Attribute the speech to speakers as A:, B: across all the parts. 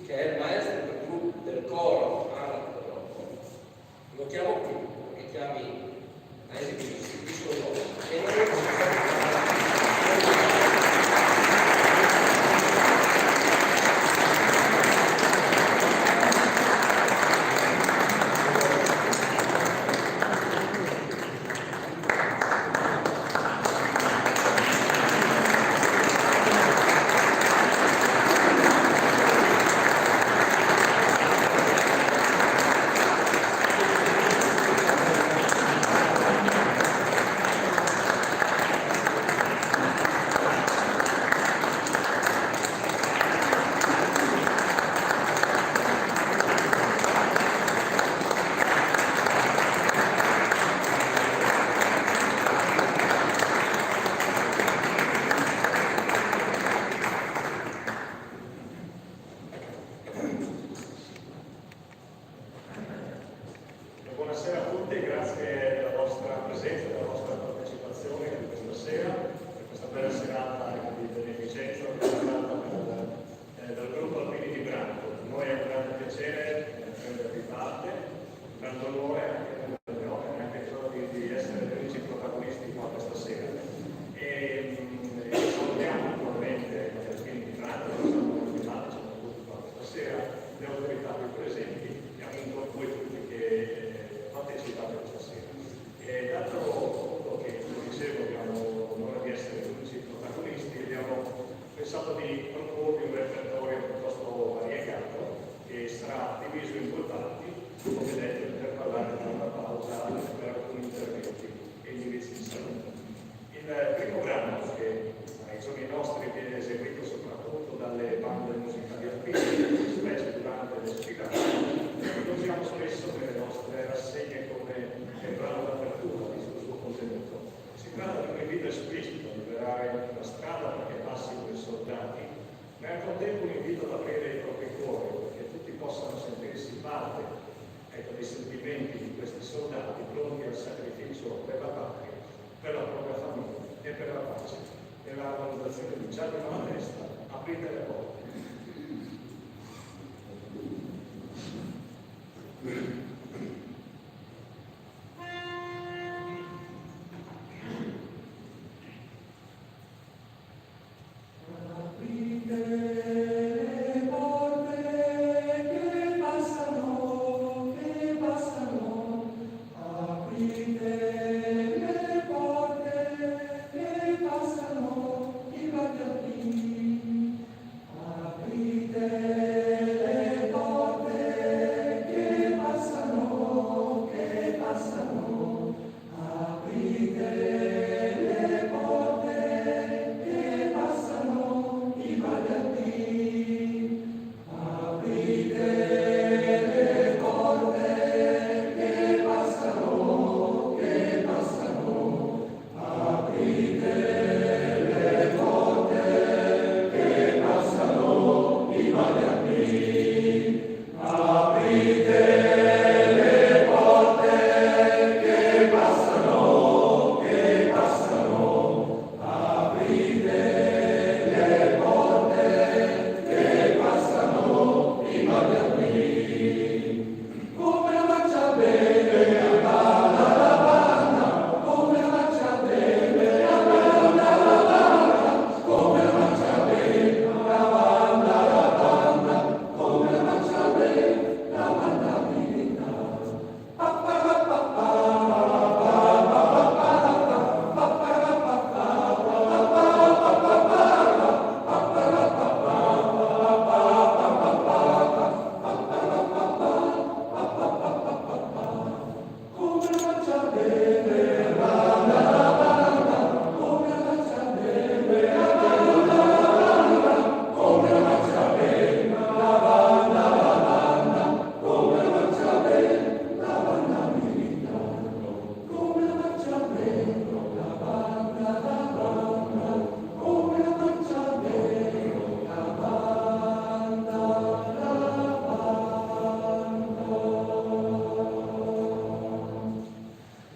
A: che è il maestro del coro arabo Buonasera a tutti, grazie della vostra presenza, della vostra partecipazione di questa sera, per questa bella serata di beneficenza organizzata dal gruppo Alpini di Branco. Per noi è un grande piacere prendervi parte, un grande onore anche quello di essere gli unici protagonisti qua questa sera. E salutiamo naturalmente gli Alpini di Branco, che sono invitati soprattutto qua questa sera, le autorità più presenti e appunto voi tutti che partecipate questa sera. E dato appunto che, come dicevo, abbiamo l'onore di essere gli unici protagonisti, abbiamo pensato di proporvi un repertorio piuttosto variegato che sarà diviso in due parti, come detto, per parlare di una pausa per alcuni interventi e gli indirizzi di saluto. Il primo brano, che ai giorni nostri viene eseguito soprattutto dalle bande musicali alpine, specie durante le sfilate, lo usiamo spesso nelle nostre rassegne come brano d'apertura, visto il suo contenuto. Si tratta di un invito esplicito a liberare la strada perché passino i soldati, ma al contempo un invito ad aprire i propri cuori, perché tutti possano sentirsi parte dei sentimenti di questi soldati pronti al sacrificio per la patria, per la propria famiglia e per la pace. Nell'organizzazione di Gianni Malatesta, aprite le porte.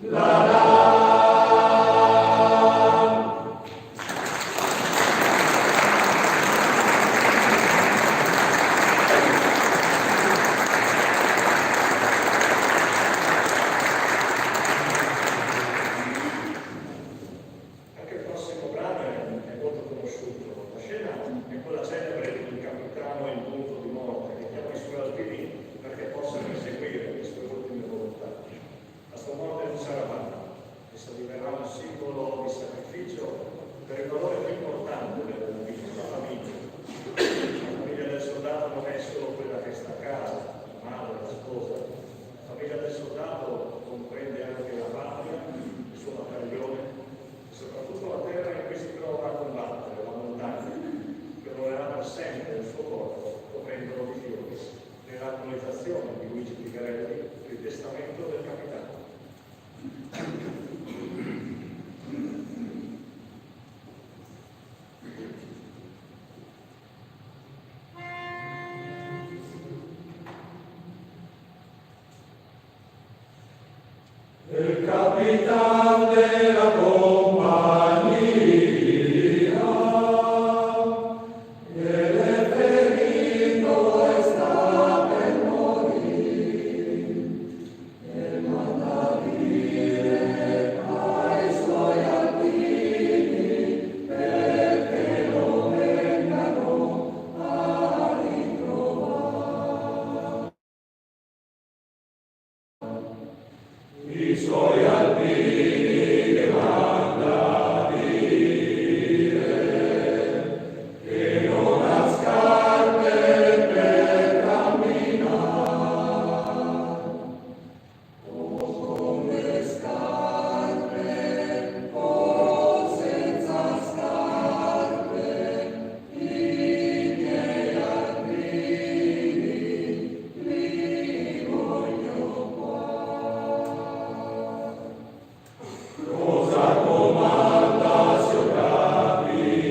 B: La El capitán de la compañía, el ferito está per morir, el manda dire ai suoi alpini perché lo vengano a ritrovare. I suoi alpini che manda dire che non ha scarpe per camminare, o con le scarpe o senza scarpe, i miei alpini li voglio qua. Cosa comanda, signor capitano,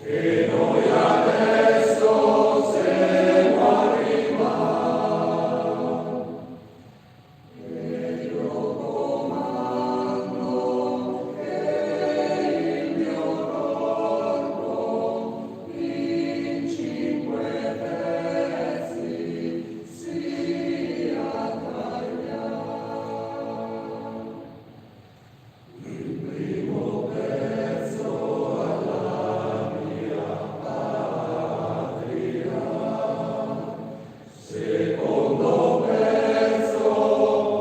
B: che noi adesso siamo arrivati? E io comando che il mio corpo in 5 pezzi sia tagliato. Il primo pezzo alla mia patria, secondo pezzo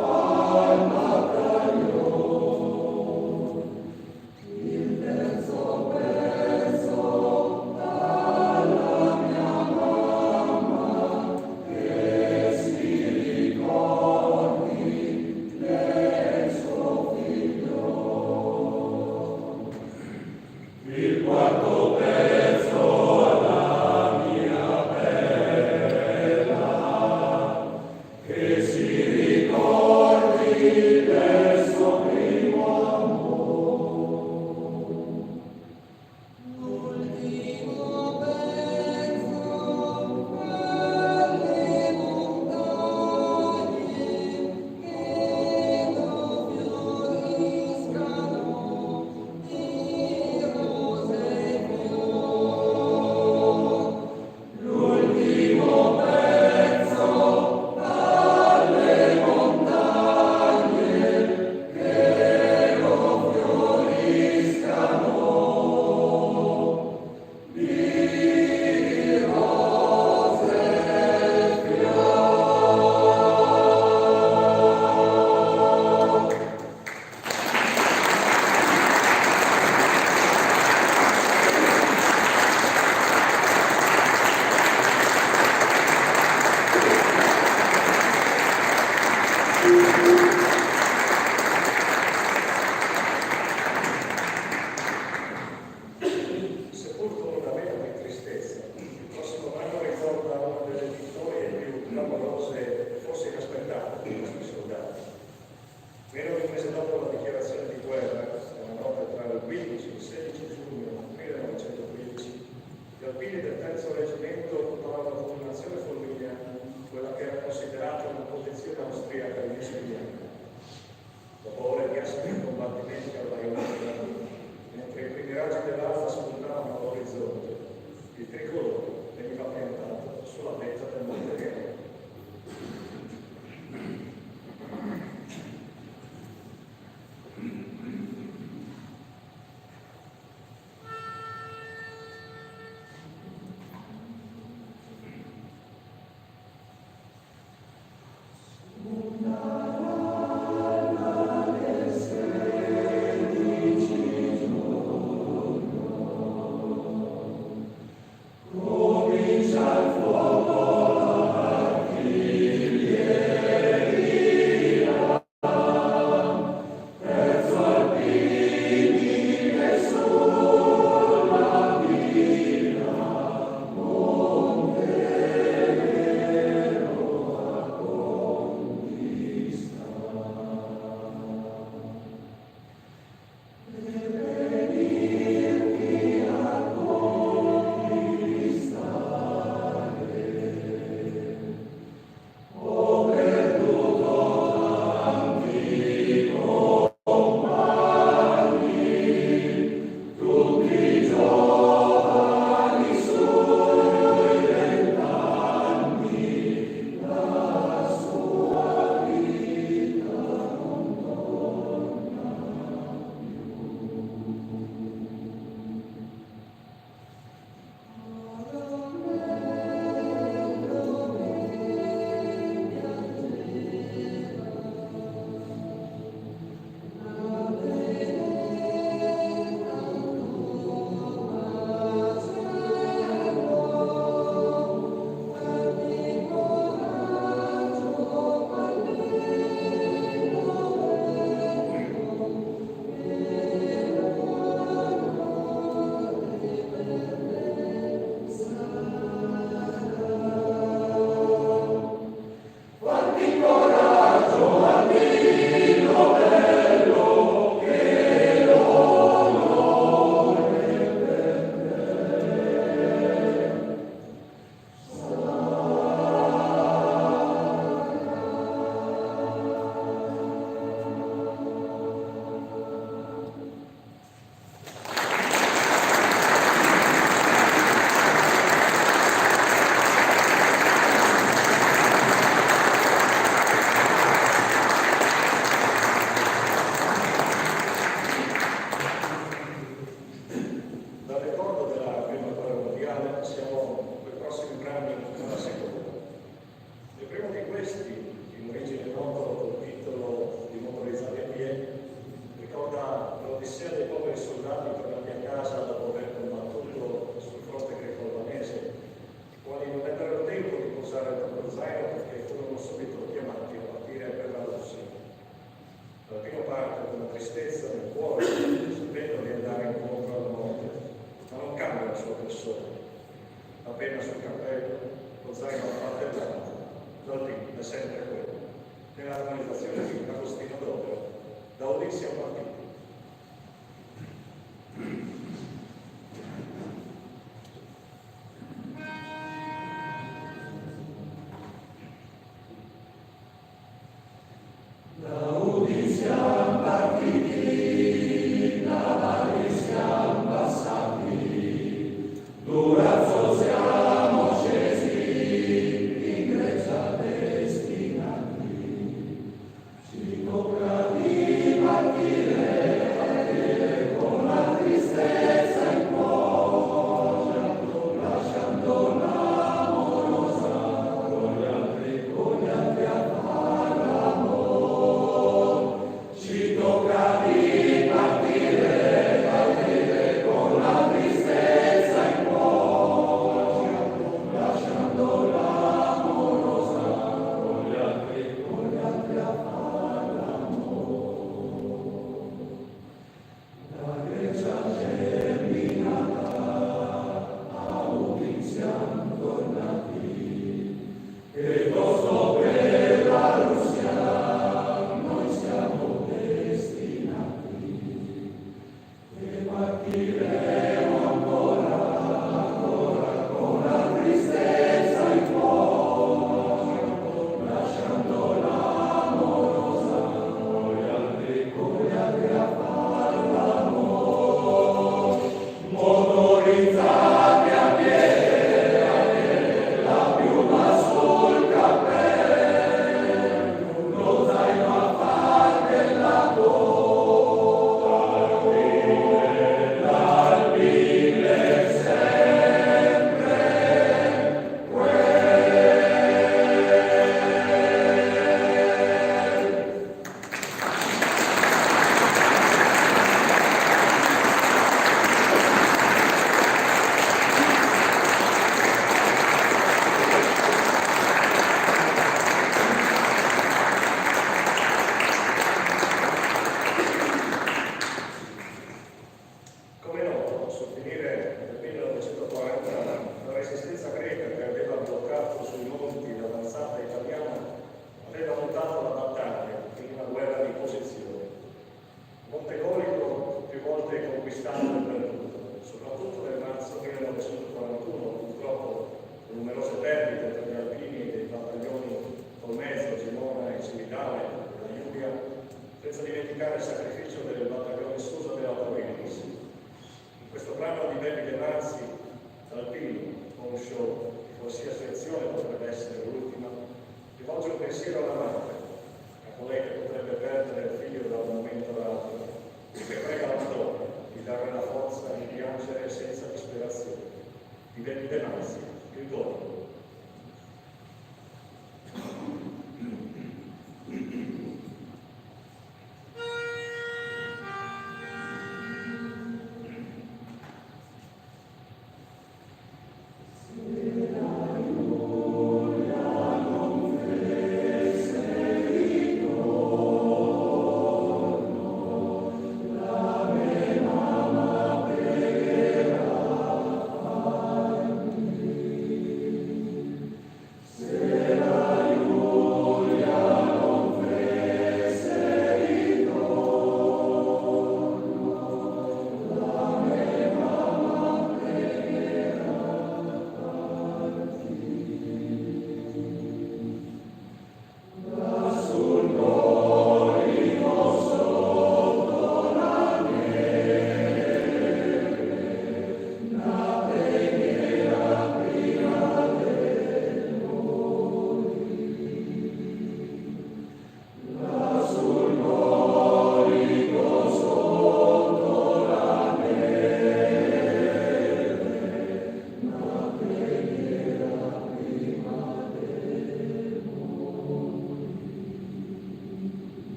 B: al battaglione, il terzo pezzo alla mia mamma, che si ricordi del suo figlio. Il quarto pezzo alla mia bella, che si ricordi del suo primo amore. L'ultimo pezzo, quelle montagne che non fioriscano di rose e fiori. L'ultimo pezzo alle montagne che non fioriscano di rose e fiori.
A: Seppur con una vena di tristezza, il prossimo anno ricorda una delle vittorie più clamorose e forse inaspettate dei nostri soldati. Meno di un mese dopo la dichiarazione di guerra, nella notte tra il 15 e il 16 giugno 1915, gli alpini del terzo reggimento occuparono con un'azione fulminea quella che era considerata una posizione austriaca di Messina. Dopo ore di aspri combattimenti al baionetta, mentre i primi raggi dell'alba spuntavano all'orizzonte, il tricolore veniva piantato sulla vetta del Monte Nero.
B: Una
A: rimane sempre quello. Nella armonizzazione di Agostino d'Opera, da Odissi a partito.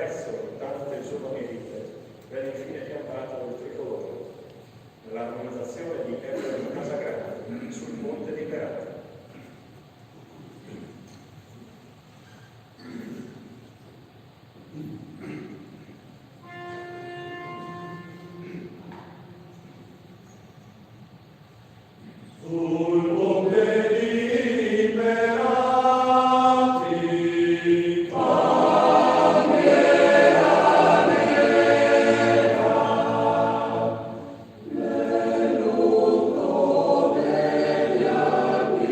A: prezzo tante giovani vite, venne infine chiampato il tricolore, nell'armonizzazione di Ercole di Casagrande, sul ponte di Perata.
B: Sul ponte di Perati, bandiera nera, nel lutto degli anni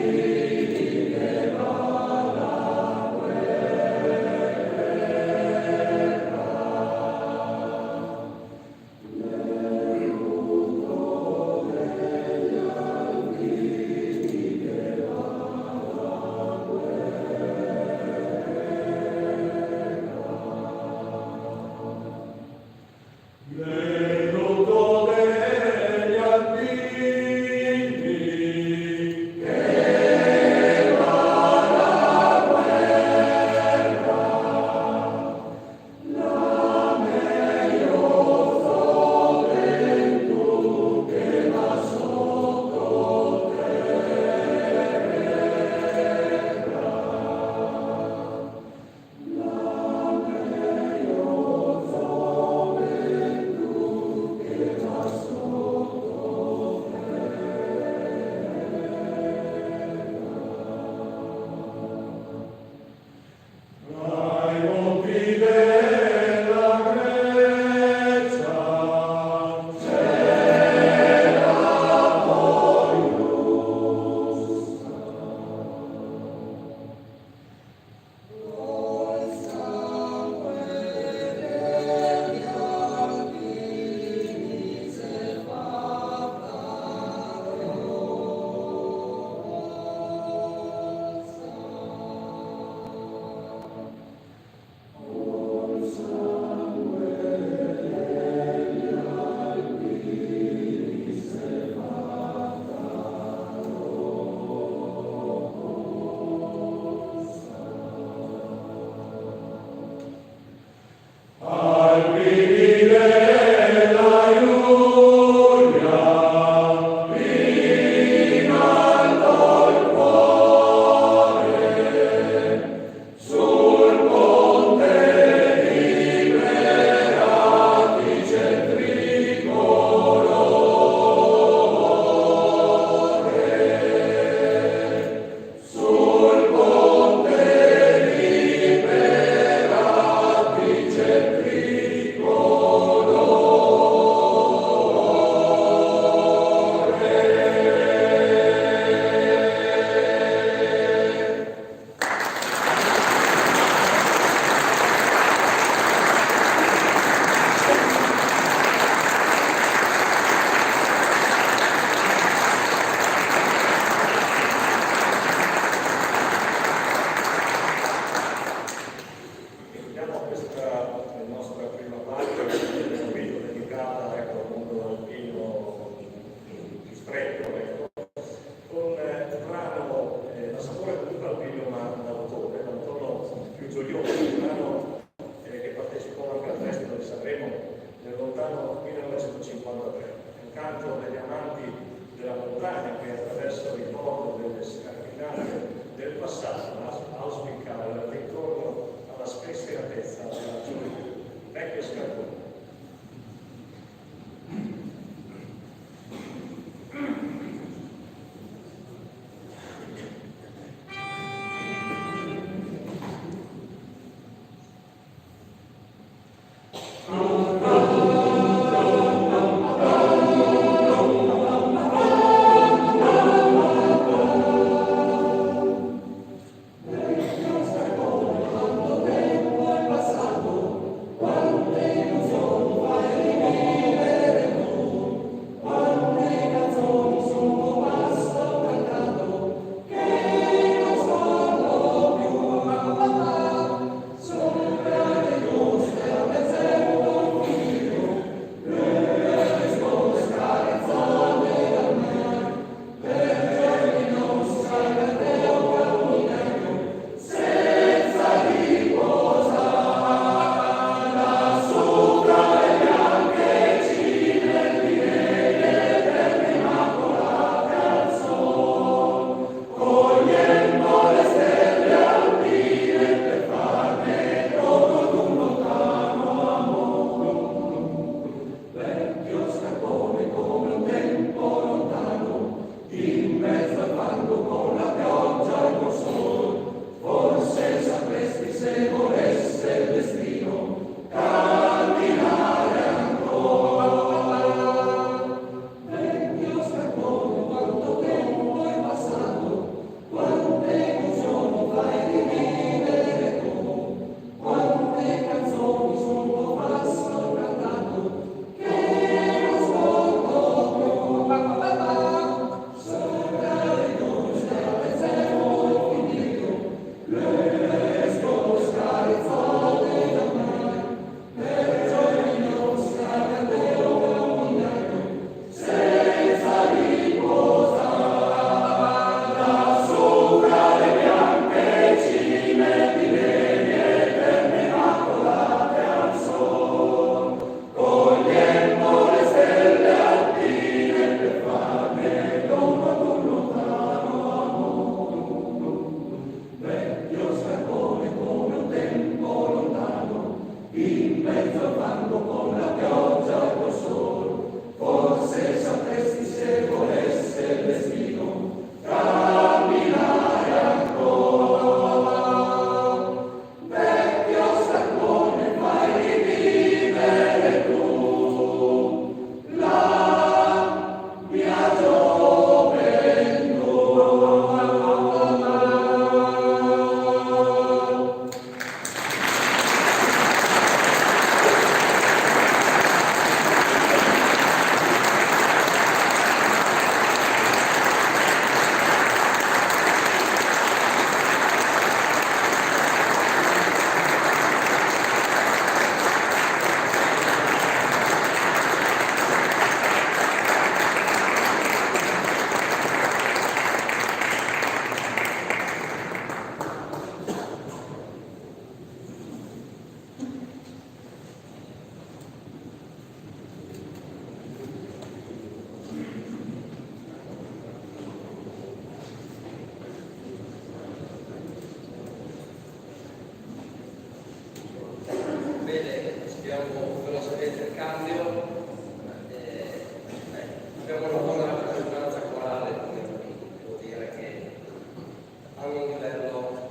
C: un livello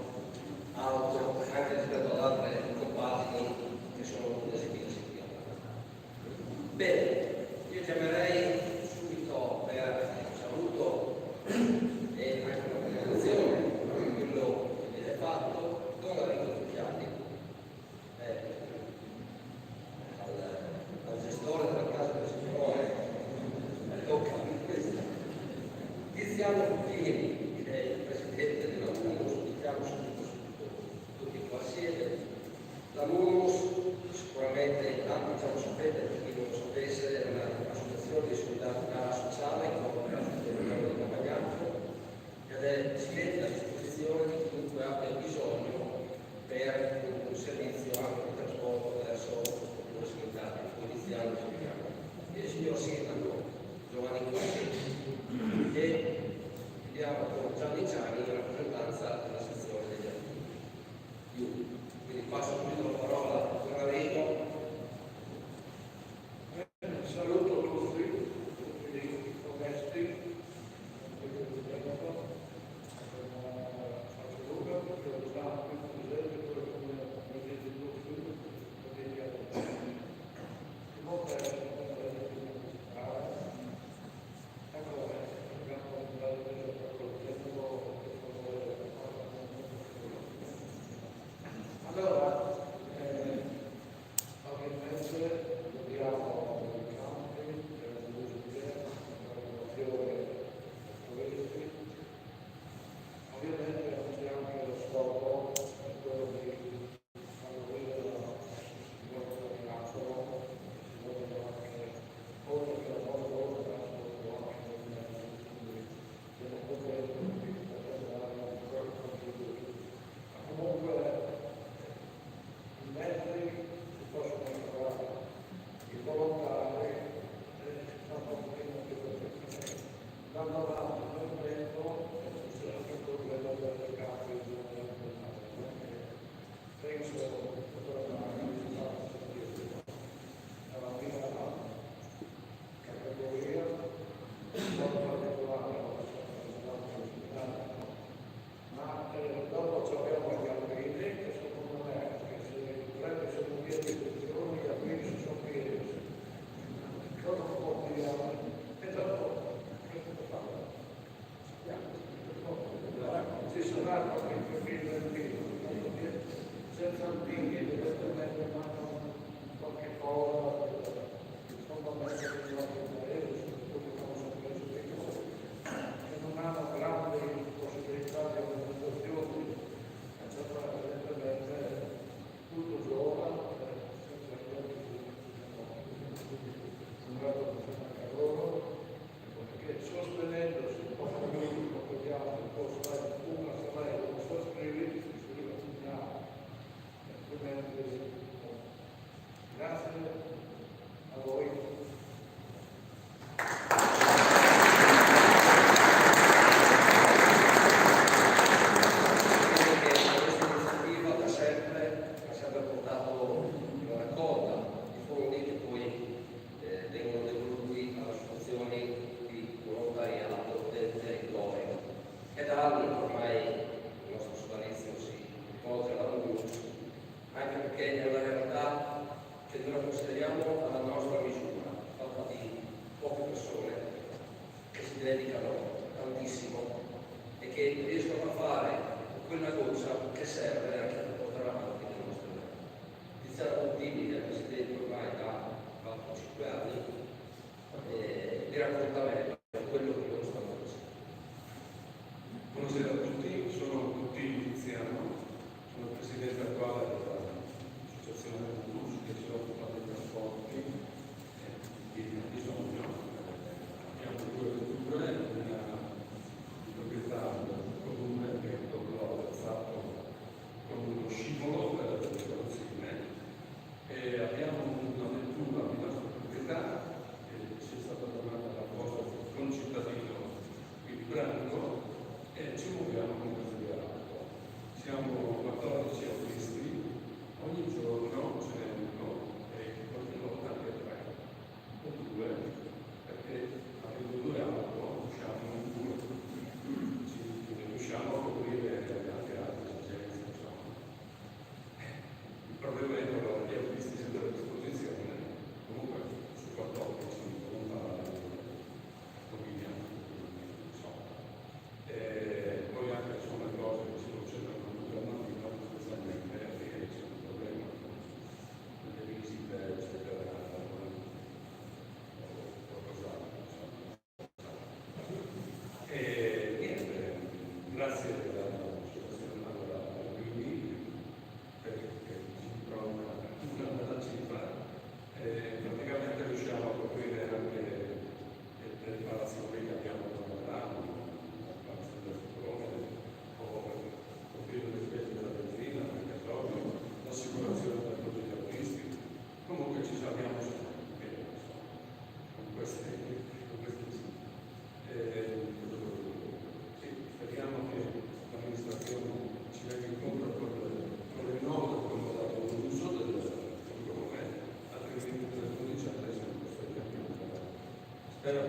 C: alto anche rispetto ad altre compagini che sono esibite qui. Bene, io chiamerei subito per un saluto e anche una presentazione di quello che viene fatto Don Enrico Zucchiati, al gestore della casa del Signore, tocca Tiziano Puccini, che è il presidente della Comunità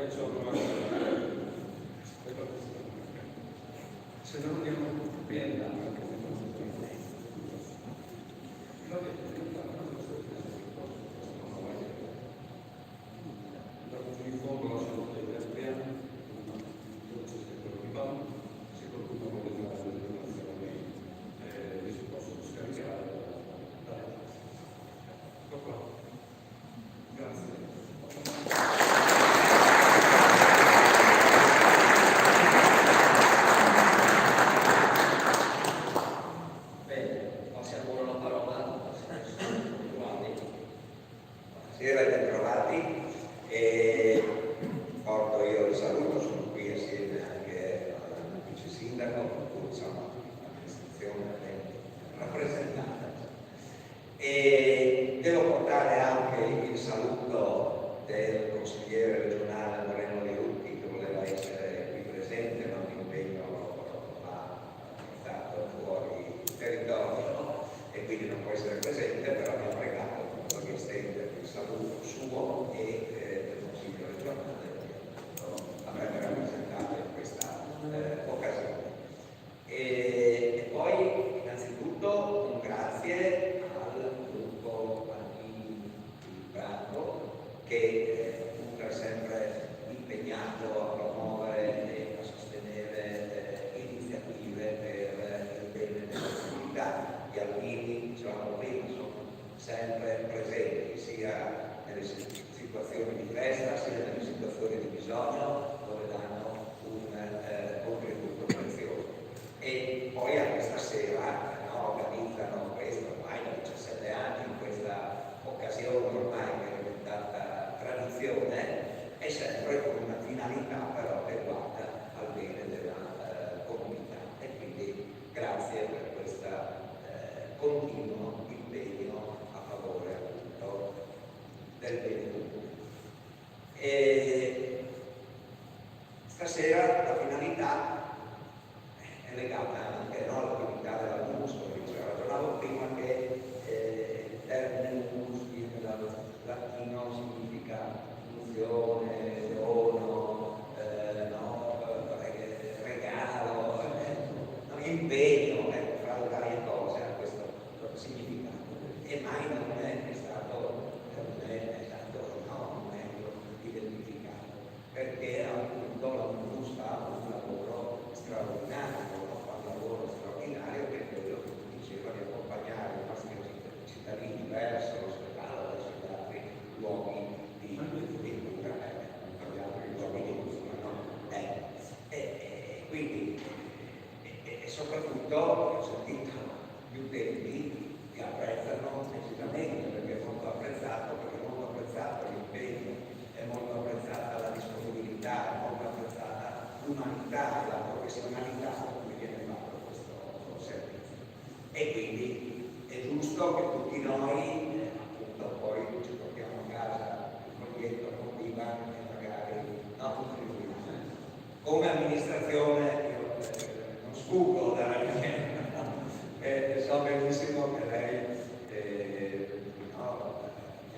B: del giorno se non andiamo bene
D: Buonasera e bentrovati. E porto io il saluto, sono qui assieme anche al vice sindaco, con cui insomma l'amministrazione è rappresentata. E devo portare anche il saluto del consigliere regionale Moreno Di Rutti, che voleva essere qui presente, ma un impegno l'ha portato fuori il territorio e quindi non può essere presente, però mi ha pregato di estendere il saluto suo e del Consiglio regionale che avrebbe rappresentato in questa occasione. E poi innanzitutto un grazie al gruppo Alpini di Prato che è sempre impegnato a promuovere e a sostenere iniziative per il bene della comunità. Gli alpini, dicevamo prima, sono sempre presenti sia nelle situazioni di festa sia nelle situazioni di bisogno, dove danno un contributo prezioso. E poi anche stasera organizzano questo ormai da 17 anni, in questa occasione ormai che è diventata tradizione, è sempre con una finalità però che guarda al bene della comunità. E quindi grazie per questo continuo impegno a favore appunto del bene comune. E stasera la finalità è legata anche all'attività della MUS, ragionavo prima che il termine MUS viene dal latino, significa funzione, dono, regalo, impegno, fra le varie cose ha questo significato. E mai non è stato identificato, perché appunto la MUS fa un lavoro straordinario, fa un lavoro straordinario che è quello che diceva di accompagnare i nostri cittadini verso l'ospedale, verso gli altri luoghi di cura, gli altri luoghi di cura, no? Quindi e soprattutto ho sentito gli utenti che apprezzano decisamente, perché è molto apprezzato l'impegno, è molto apprezzata la disponibilità, è molto apprezzata l'umanità e la professionalità con cui viene fatto questo servizio. E quindi è giusto che tutti noi appunto poi ci portiamo a casa il progetto con l'IVA e magari contribuiamo. Come amministrazione io non sfuggo dalla mia so benissimo che lei mi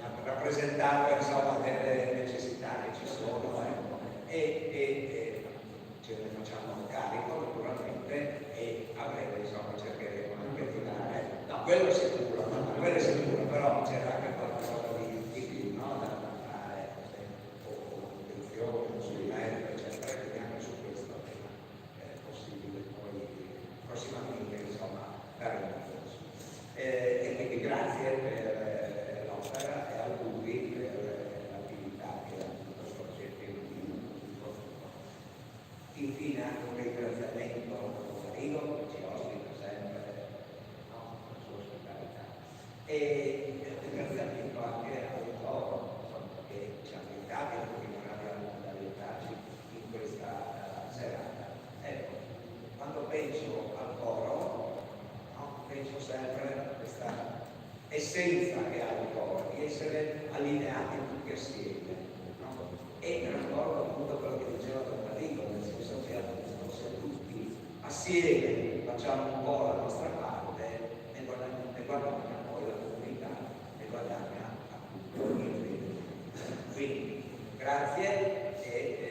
D: ha rappresentato insomma delle necessità che ci sono e ce ne facciamo carico naturalmente e a breve insomma cercheremo anche di dare, no, quello è sicuro, però c'era anche qualcosa di più, no? Da fare o attenzione, consulenza, eccetera, quindi anche su questo è possibile poi prossimamente insomma dare un corso. E quindi grazie per l'opera e auguri per l'attività che sto facendo in infine anche un ringraziamento a Marino che ci ospita sempre con la sua ospitalità e un ringraziamento anche a Vittorio che ci ha aiutato e continuerà ad aiutarci in questa serata. Ecco, quando penso al coro, penso sempre a questa essenza che ha il coro, di essere allineati tutti assieme. E mi ricordo appunto quello che diceva Don Marino, nel senso che se tutti assieme facciamo un po' la nostra parte e guadagna poi la comunità e guadagna appunto il bene. Quindi grazie e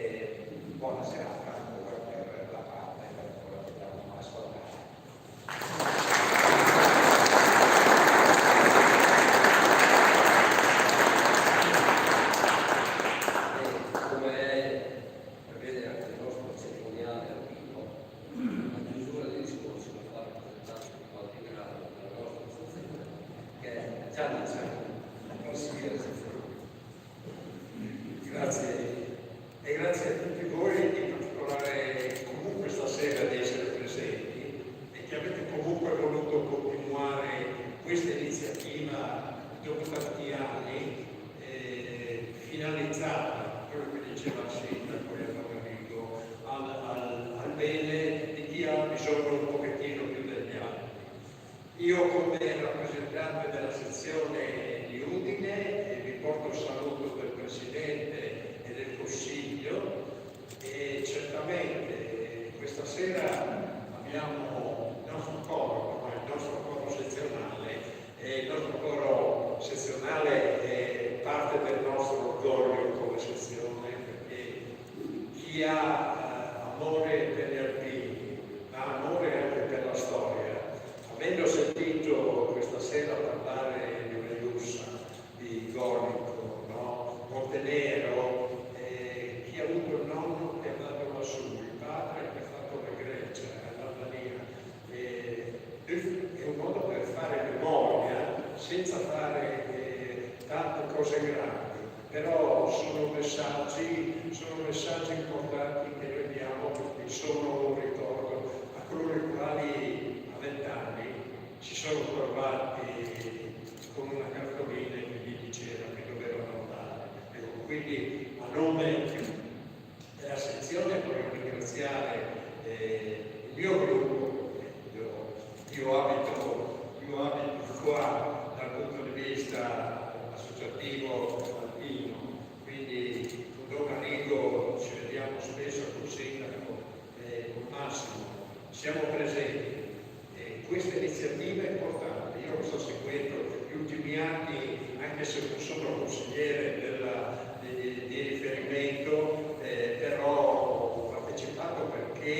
B: Io come rappresentante della sezione di Udine vi porto il saluto del Presidente e del Consiglio e certamente questa sera abbiamo il nostro coro, il nostro coro sezionale e il nostro coro sezionale è parte del nostro orgoglio come sezione, perché chi ha amore per gli alpini ha amore anche per la storia. Avendo sentito questa sera parlare di Un'Ilussa, di Gornico, no? Montenero, chi ha avuto il nonno che è andato lassù, il padre che ha fatto le Grecia, l'Albania, è un modo per fare memoria senza fare tante cose grandi, però sono messaggi importanti che noi diamo e sono un ricordo a coloro i quali a 20 anni si sono trovati con una cartolina che gli diceva che dovevano andare. Ecco, quindi a nome della sezione vorrei ringraziare il mio gruppo. Io abito qua dal punto di vista associativo alpino, quindi con Don Arrigo ci vediamo spesso con Sindaco e con Massimo, siamo presenti. Questa iniziativa è importante, io lo sto seguendo gli ultimi anni, anche se non sono consigliere di riferimento, però ho partecipato perché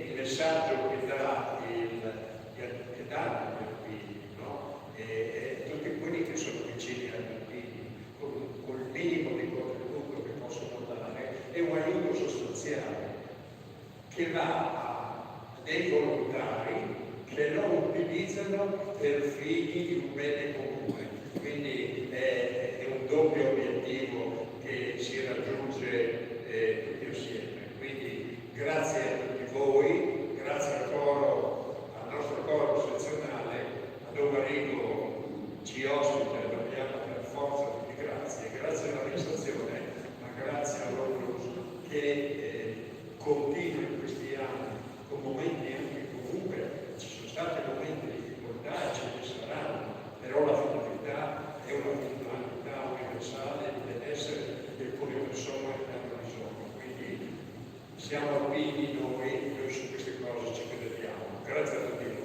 B: il messaggio che danno gli alpini, no? E tutti quelli che sono vicini agli alpini, con il minimo di contributo che possono dare, è un aiuto sostanziale che va a dei volontari che lo utilizzano per fini di un bene comune. Quindi è un doppio obiettivo che si raggiunge tutti assieme. Quindi grazie a tutti voi, grazie al nostro coro sezionale, a Don Arrigo ci ospita e dobbiamo per forza di grazie all'amministrazione, ma grazie a loro che continua in questi anni con momenti anche comunque. Ci sono stati momenti di difficoltà, ce ne saranno, però la finalità è una finalità universale di benessere di alcune persone che hanno bisogno. Quindi siamo alpini noi su queste cose ci crediamo. Grazie a tutti voi.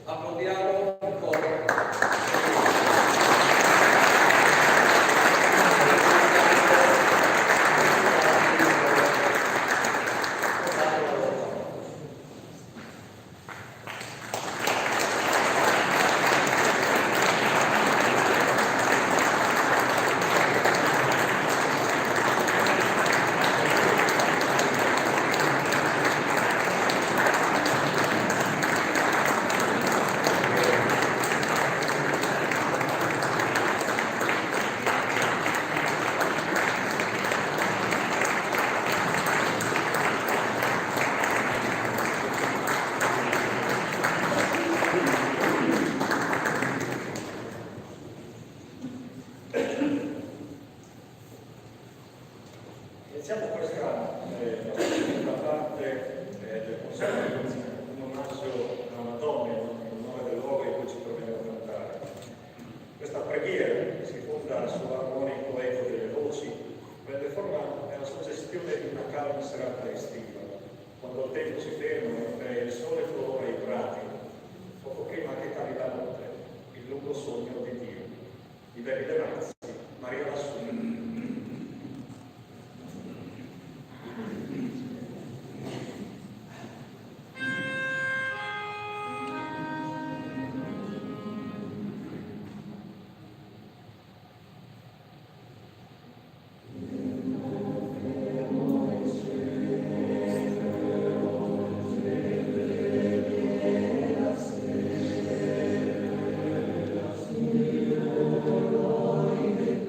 C: Applaudiamo il coro.
A: Iniziamo questa seconda parte del concerto con un omaggio a una donna in onore del luogo in cui ci troviamo a cantare. Questa preghiera, che si fonda sull'armonico eco delle voci, prende forma nella suggestione di una calma serata estiva, quando il tempo si ferma e il sole colora i prati, poco prima che cali la notte, il lungo sogno di Dio. I veri Lenazzi, Maria l'Assunta.
E: Glory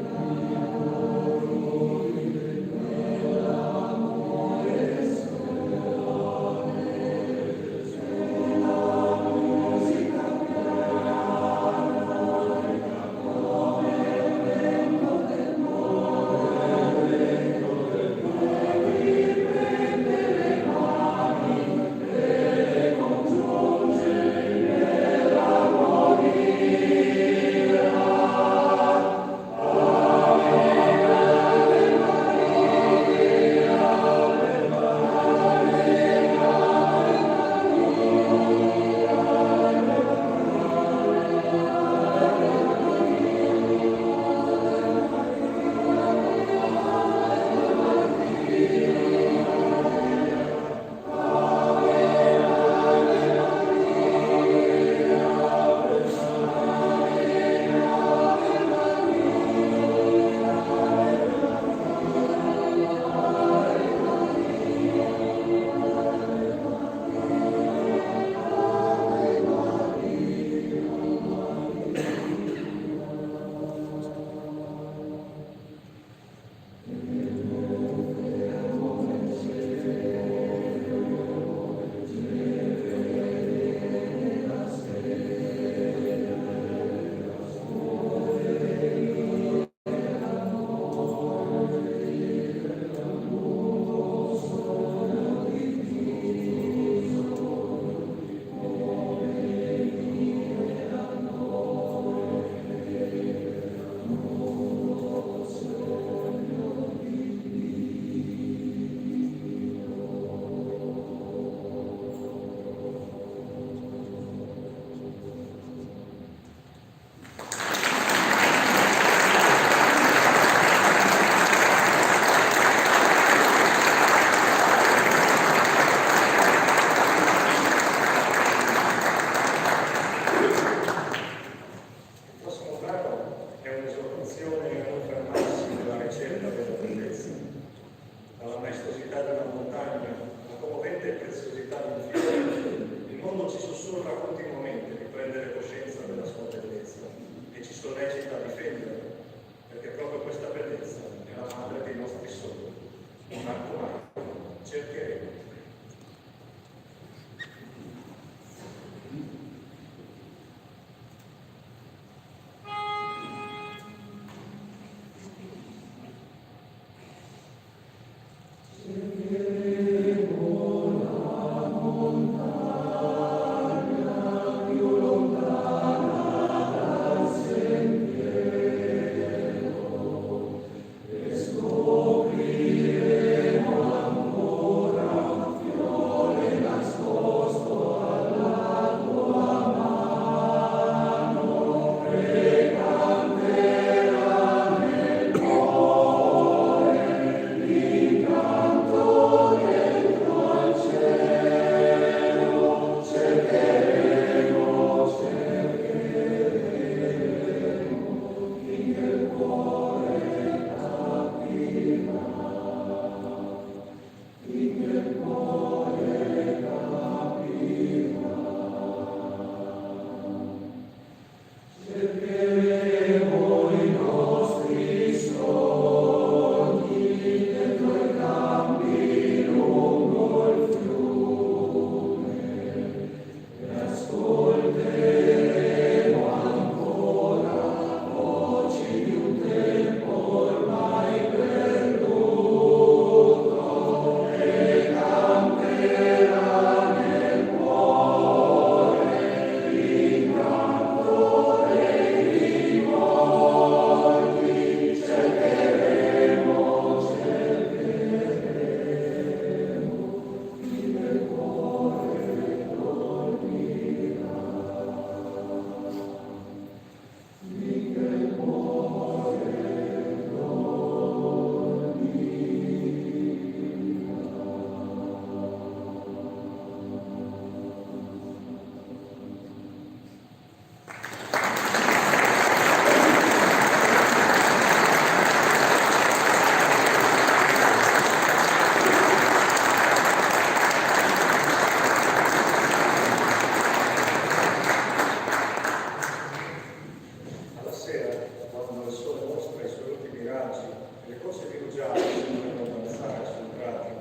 A: Le cose chirurgiali sembrano avanzare sul pratico.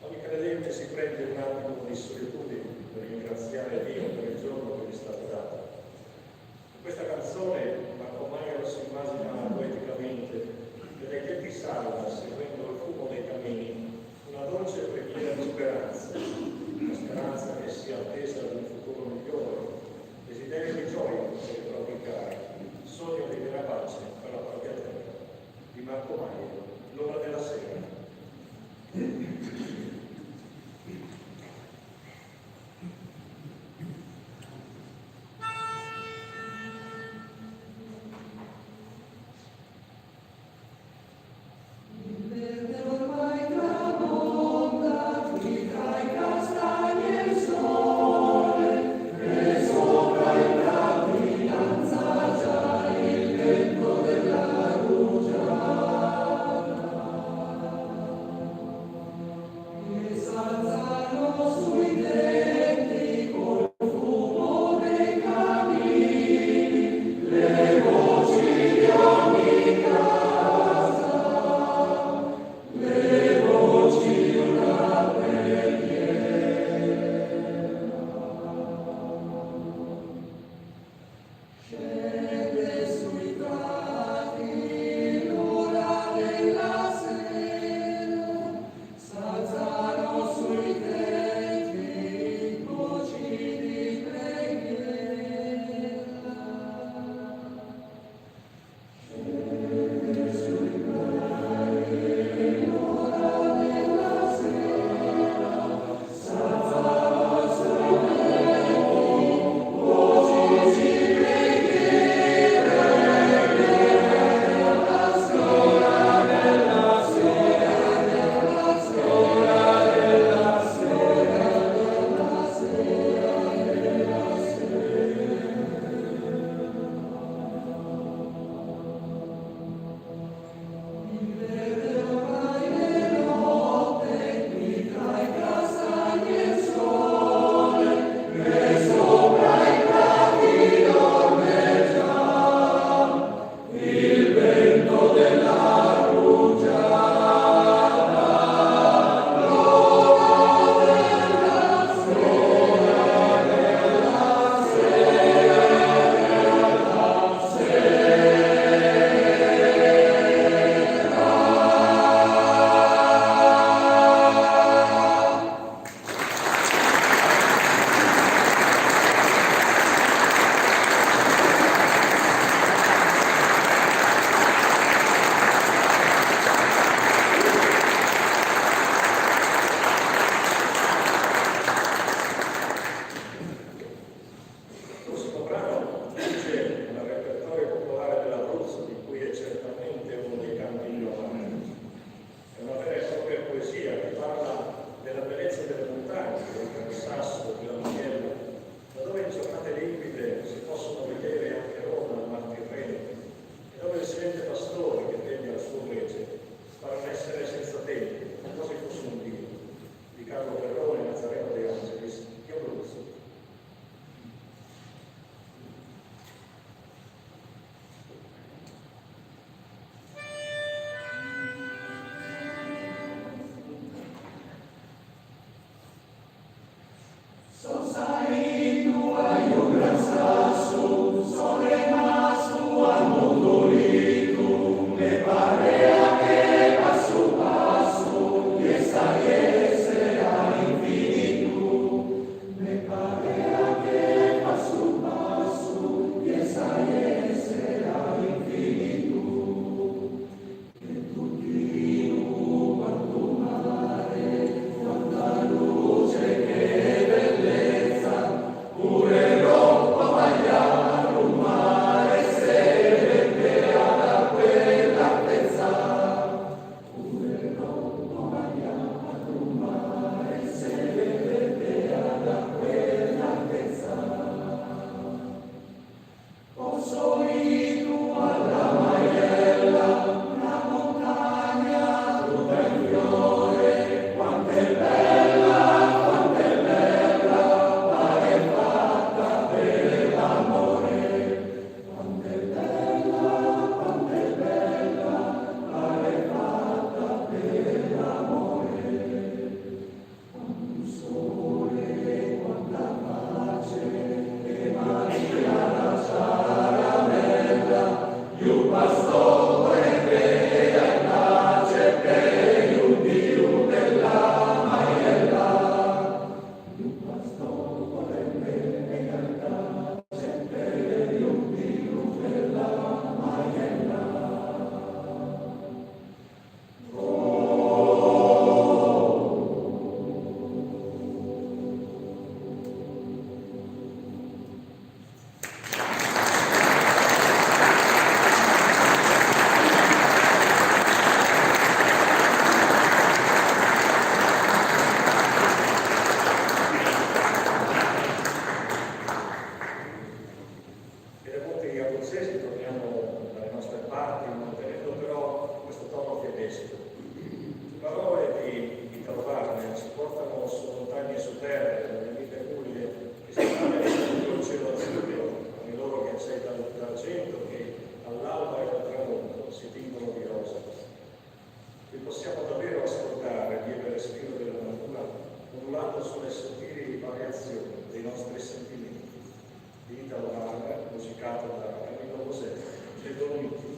A: Ogni credente si prende un attimo di solitudine per ringraziare Dio per il giorno che gli è stato dato. In questa canzone Marco Maiero si immagina poeticamente che dai tetti salva, seguendo il fumo dei camini, una dolce preghiera di speranza, una speranza che sia attesa di un futuro migliore, desiderio di gioia per i propri cari, sogno di vera pace per la propria terra. Di Marco Maiero, L'ora della sera.
E: Me parea che va su
A: sforzati, mantenendo però questo tono tedesco. Le parole di Italo Wagner ci portano su montagne e su terre, nelle vite buie, che si trovano il cielo azzurro, con i loro ghiacciai d'argento che all'alba e al tramonto si tingono di rosa. Qui possiamo davvero ascoltare il lieve respiro della natura, modulato sulle sottili variazioni dei nostri sentimenti. Di Italo Wagner, musicato da Camillo José, Le Dolomiti.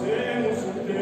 E: Semus te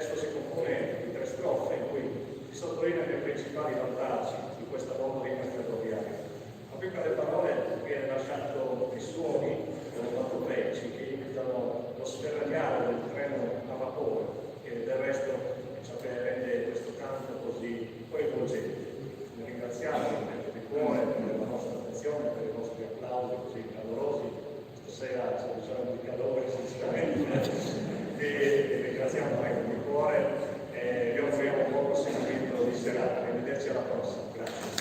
A: testo si compone di 3 strofe in cui si sottolineano i principali vantaggi di questa nuova linea ferroviaria. Ma qui per le parole viene lasciato i suoni onomatopeici che imitano lo sferragliare del treno a vapore, che del resto è ciò che rende questo canto così coinvolgente. Vi ringraziamo di cuore per la vostra attenzione, per i vostri applausi così calorosi. Stasera c'è bisogno di calore, sinceramente. Vi ringraziamo di cuore e vi auguriamo un buon proseguimento di serata. Arrivederci alla prossima. Grazie.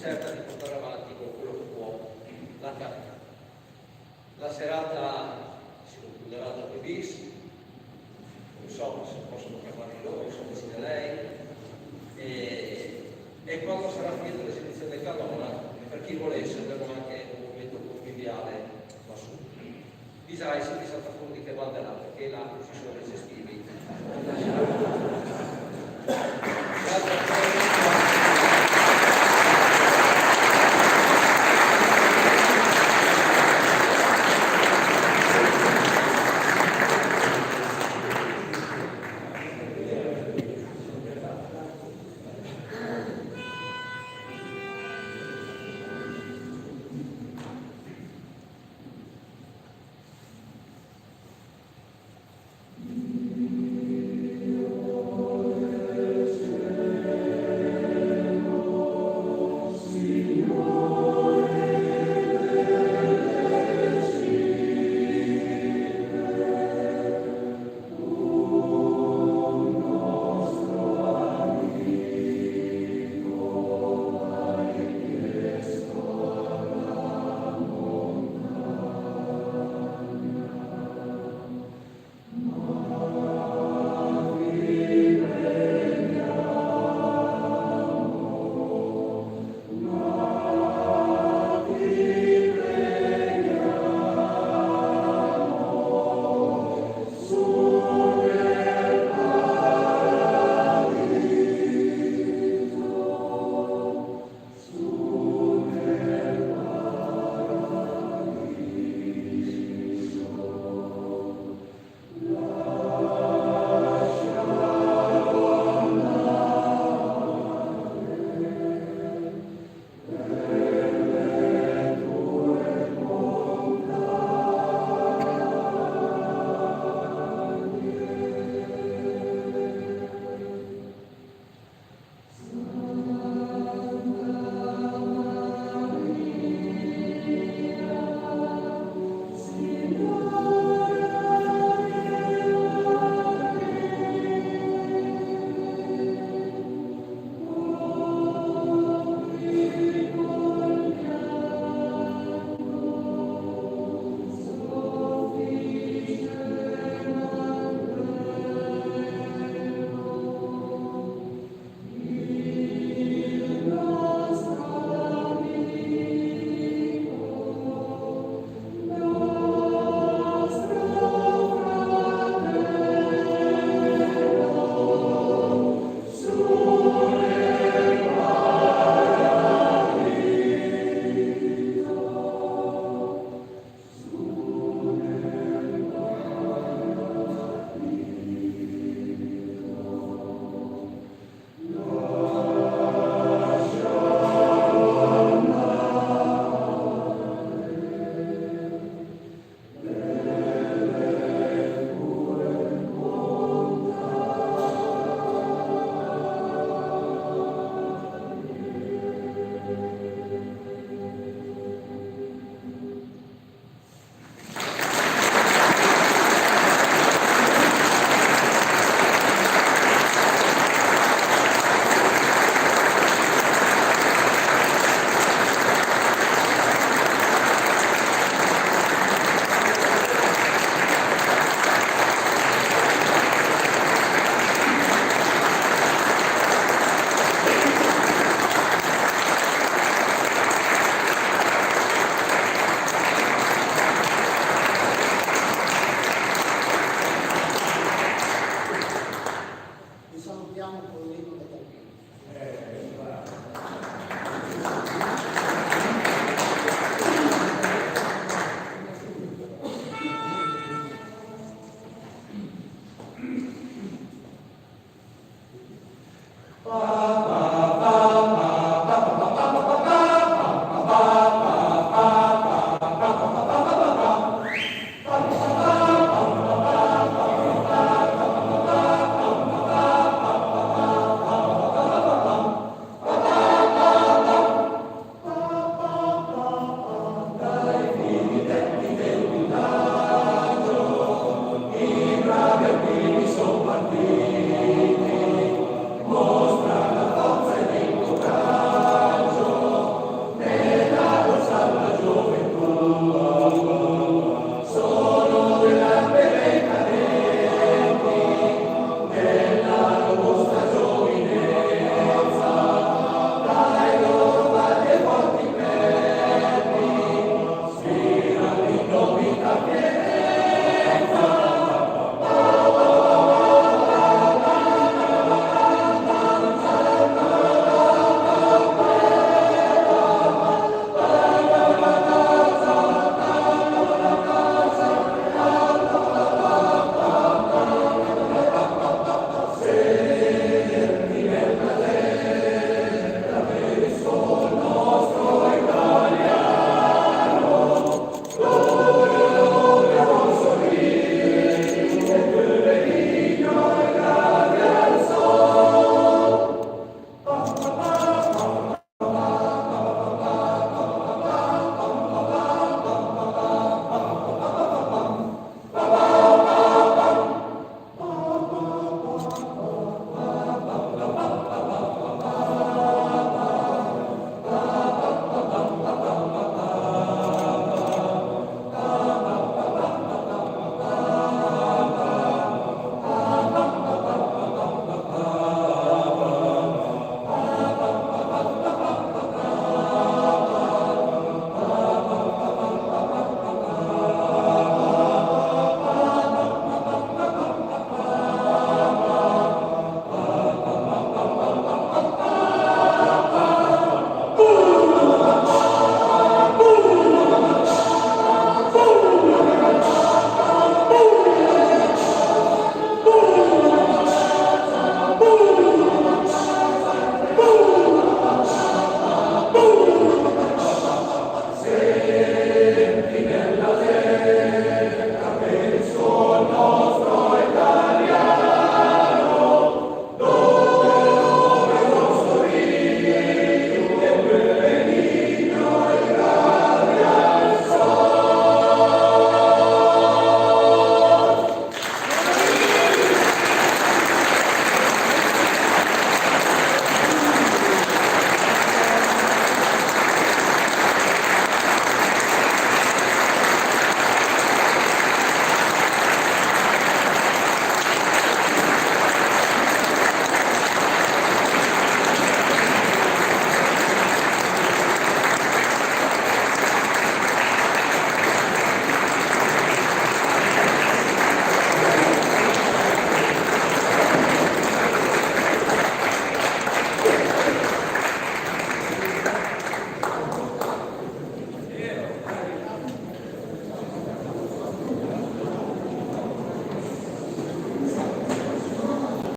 C: cerca di portare avanti con quello che può la carica. La serata si concluderà dopo bis, insomma,